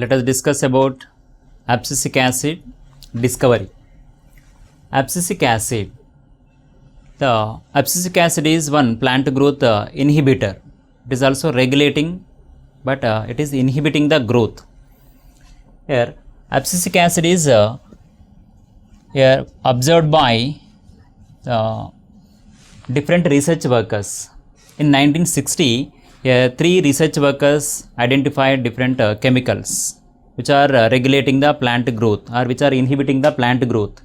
let us discuss about abscisic acid discovery. Abscisic acid. The abscisic acid is one plant growth inhibitor. It is also regulating, but it is inhibiting the growth. Here, abscisic acid is here observed by different research workers. In 1960, three research workers identified different chemicals which are regulating the plant growth or which are inhibiting the plant growth.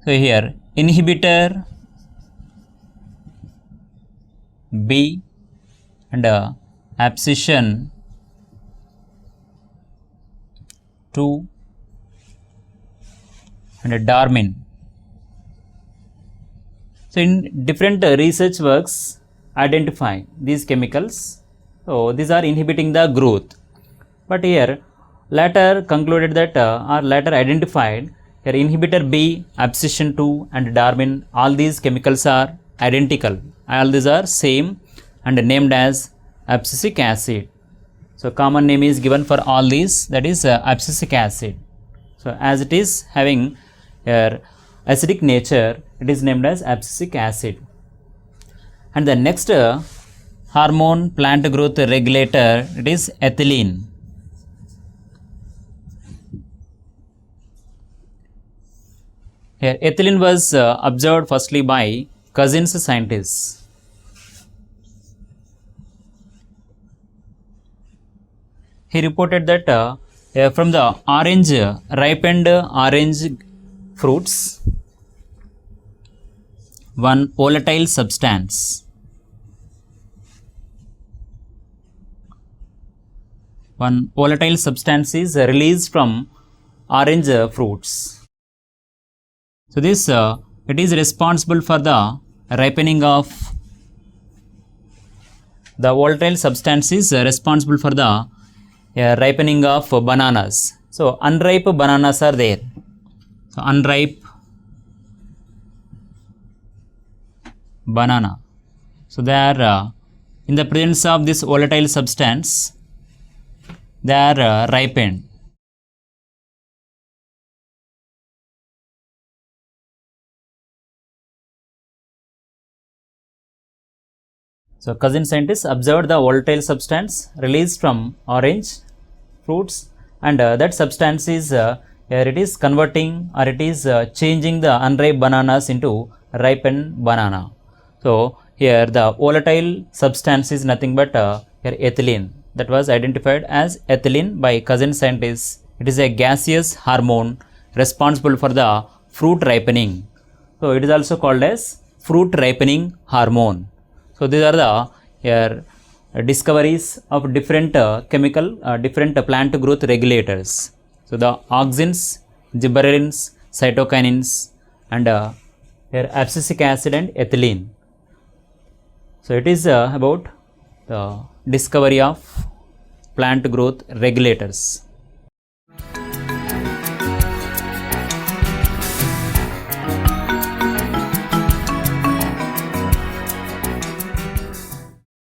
So here inhibitor B and abscission 2 and Darmin. So in different research works identify these chemicals. So these are inhibiting the growth. But here later concluded that or later identified here inhibitor B, abscission 2 and Darmin, all these chemicals are identical. All these are same and named as abscisic acid. So common name is given for all these, that is abscisic acid. So as it is having here acidic nature, it is named as abscisic acid. And the next hormone plant growth regulator, it is ethylene. Here ethylene was observed firstly by Cousins scientists. He reported that from the orange, ripened orange fruits, one volatile substance is released from orange fruits. So this it is responsible for the ripening of the volatile substance is responsible for the ripening of bananas. So unripe bananas are there. So unripe banana. So they are in the presence of this volatile substance, they are ripened. So cousin scientists observed the volatile substance released from orange fruits, and that substance is here it is converting or it is changing the unripe bananas into ripened banana. So here the volatile substance is nothing but here ethylene, that was identified as ethylene by cousin scientists. It is a gaseous hormone responsible for the fruit ripening. So it is also called as fruit ripening hormone. So these are the here discoveries of different different plant growth regulators. So the auxins, gibberellins, cytokinins, and here abscisic acid and ethylene. So it is about the discovery of plant growth regulators.